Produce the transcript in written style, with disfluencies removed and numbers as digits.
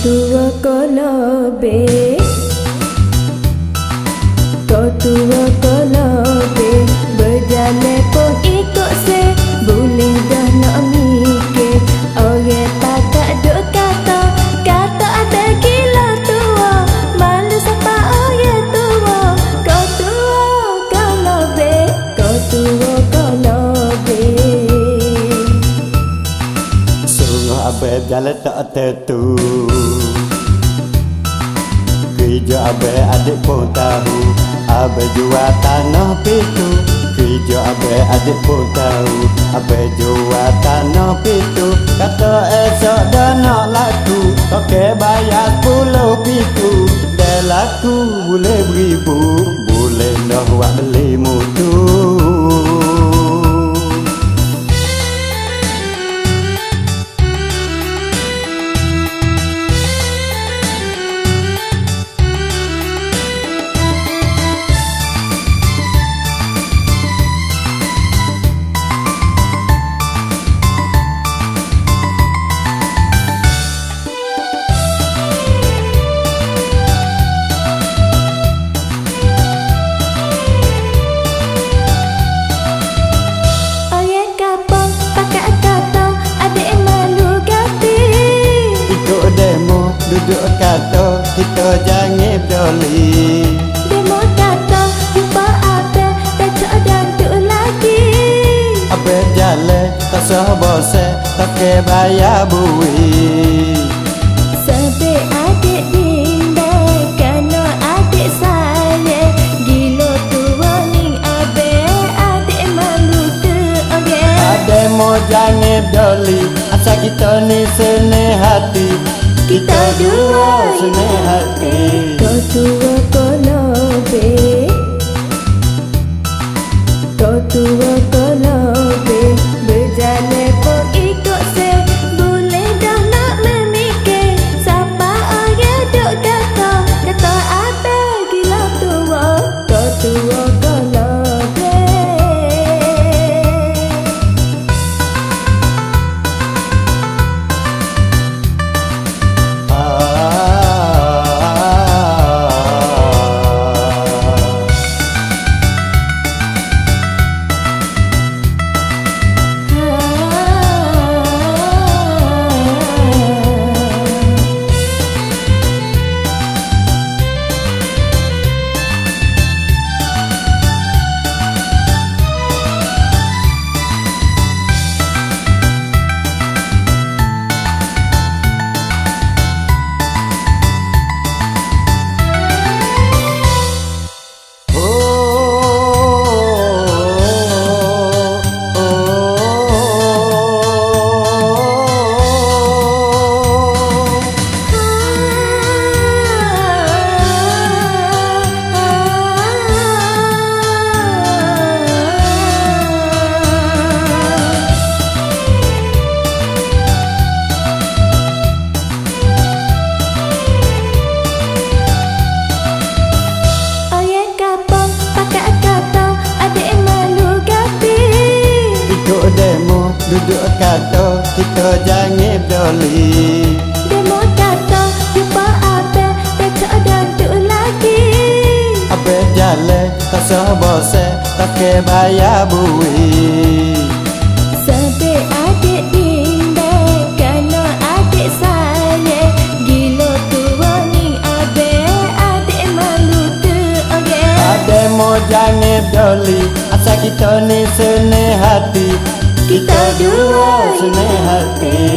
tua kalau be, kau tua kalau be, berjalan pun ikut se, boleh dah nak mikir. Orang tak duk kata, kata ada gila tua, malu siapa orang tua. Kau tua kalau be, kau tua kalau be. Sungguh abang jalan tak tentu, kerja abang adik pun tahu, abang jual tanah pitu. Kerja abang adik pun tahu, abang jual tanah pitu. Kata esok dah nak laku, toke bayar 10 pitu. Dah laku boleh beribu, boleh dah buat beli mutu. Duduk kata kita jangan peduli, demo kata jumpa abang dah tak ada duk lagi. abang jalan tak sah bosan, tak ke bayar bui. Sampai adik pindah kerana adik saya, gila tua ning abang, adik malu tu orang. Adek mau jangan peduli, asal kita ni senang hati, kita dua senang hati. Kau tua kalau be, kau tua kalau be, berjalan pun ikut se, boleh dah nak memikir. Siapa orang duk kata, kata abang gila tua. Kau tua kalau be. Demo duduk kata kita jangan peduli, Demo kata jumpa abang dah tak ada duk lagi. abang jalan tak sah bosan, tak ke bayar bui. Sampai adik pindah kerana adik saya, gila tua ning abang, adik malu tu orang. Adek mau jangan peduli, asal kita ni senang hati, kita dua senang hati.